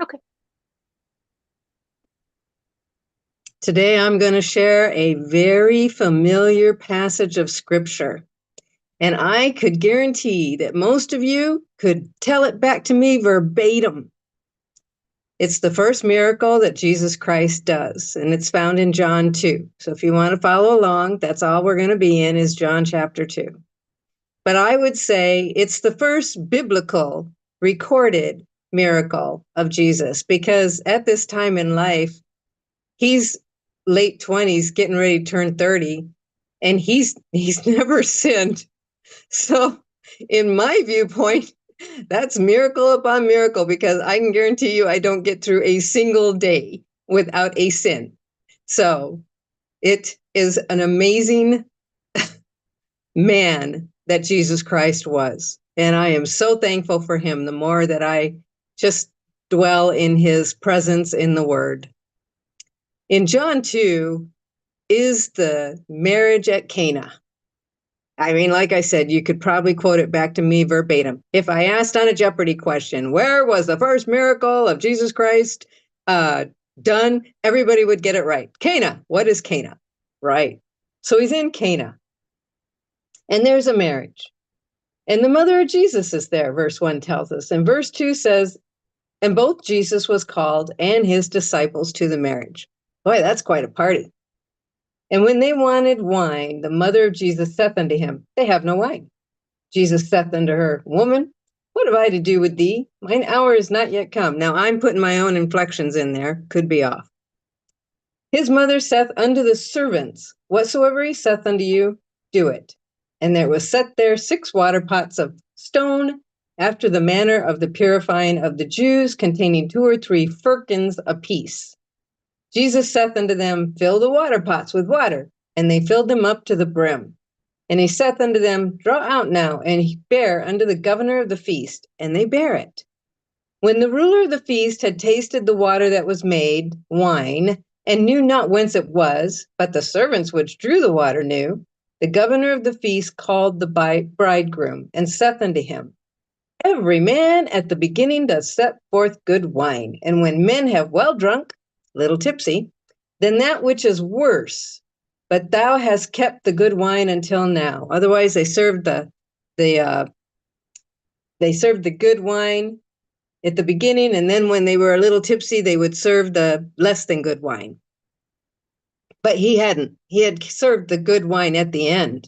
Okay. Today I'm going to share a very familiar passage of scripture, and I could guarantee that most of you could tell it back to me verbatim. It's the first miracle that Jesus Christ does, and it's found in John 2. So if you want to follow along, that's all we're going to be in is John chapter 2. But I would say it's the first biblical recorded miracle of Jesus, because at this time in life, he's late 20s, getting ready to turn 30, and he's never sinned. So in my viewpoint, that's miracle upon miracle, because I can guarantee you I don't get through a single day without a sin. So it is an amazing man that Jesus Christ was. And I am so thankful for him the more that I just dwell in his presence in the word. In John 2 is the marriage at Cana. I mean, like I said, you could probably quote it back to me verbatim. If I asked on a Jeopardy question, where was the first miracle of Jesus Christ done? Everybody would get it right. Cana. What is Cana? Right. So he's in Cana. And there's a marriage. And the mother of Jesus is there, verse 1 tells us. And verse 2 says, and both Jesus was called and his disciples to the marriage. Boy, that's quite a party. And when they wanted wine, the mother of Jesus saith unto him, they have no wine. Jesus saith unto her, woman, what have I to do with thee? Mine hour is not yet come. Now I'm putting my own inflections in there, could be off. His mother saith unto the servants, whatsoever he saith unto you, do it. And there was set there 6 water pots of stone, after the manner of the purifying of the Jews, containing 2 or 3 firkins apiece. Jesus saith unto them, fill the water pots with water. And they filled them up to the brim. And he saith unto them, draw out now, and bear unto the governor of the feast. And they bear it. When the ruler of the feast had tasted the water that was made wine, and knew not whence it was, but the servants which drew the water knew, the governor of the feast called the bridegroom, and saith unto him, every man at the beginning does set forth good wine, and when men have well drunk, little tipsy, then that which is worse. But thou hast kept the good wine until now. Otherwise, they served the good wine at the beginning, and then when they were a little tipsy, they would serve the less than good wine. But he hadn't. He had served the good wine at the end.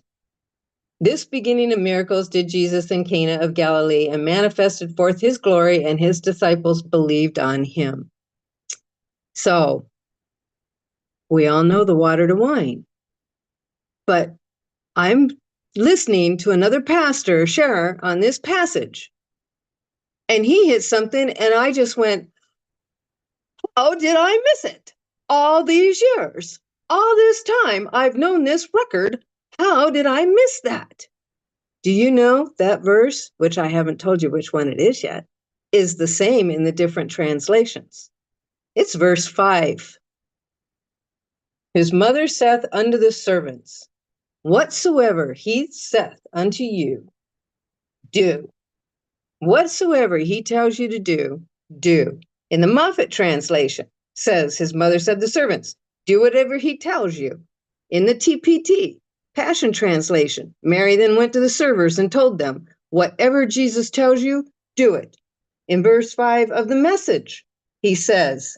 This beginning of miracles did Jesus in Cana of Galilee, and manifested forth his glory, and his disciples believed on him. So, we all know the water to wine. But I'm listening to another pastor share on this passage, and he hit something, and I just went, how did I miss it? All these years, all this time, I've known this record. How did I miss that? Do you know that verse, which I haven't told you which one it is yet, is the same in the different translations? It's verse 5. His mother saith unto the servants, whatsoever he saith unto you, do. Whatsoever he tells you to do, do. In the Moffat translation says, his mother said to the servants, do whatever he tells you. In the TPT, Passion Translation, Mary then went to the servers and told them, whatever Jesus tells you, do it. In verse 5 of the Message, he says,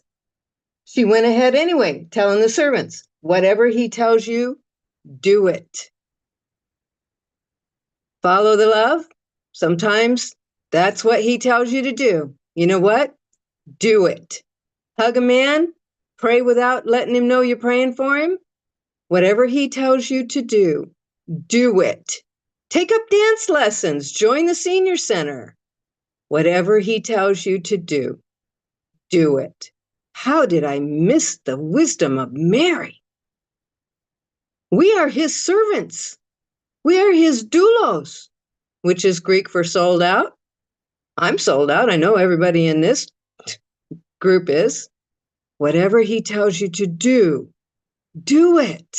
she went ahead anyway, telling the servants, whatever he tells you, do it. Follow the love. Sometimes that's what he tells you to do. You know what? Do it. Hug a man. Pray without letting him know you're praying for him. Whatever he tells you to do, do it. Take up dance lessons. Join the senior center. Whatever he tells you to do, do it. How did I miss the wisdom of Mary? We are his servants. We are his doulos, which is Greek for sold out. I'm sold out. I know everybody in this group is. Whatever he tells you to do, do it.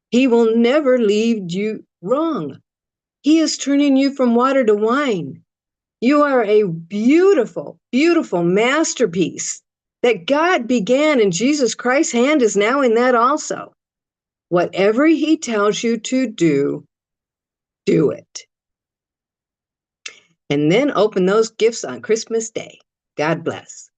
He will never lead you wrong. He is turning you from water to wine. You are a beautiful, beautiful masterpiece that God began, and Jesus Christ's hand is now in that also. Whatever he tells you to do, do it. And then open those gifts on Christmas Day. God bless.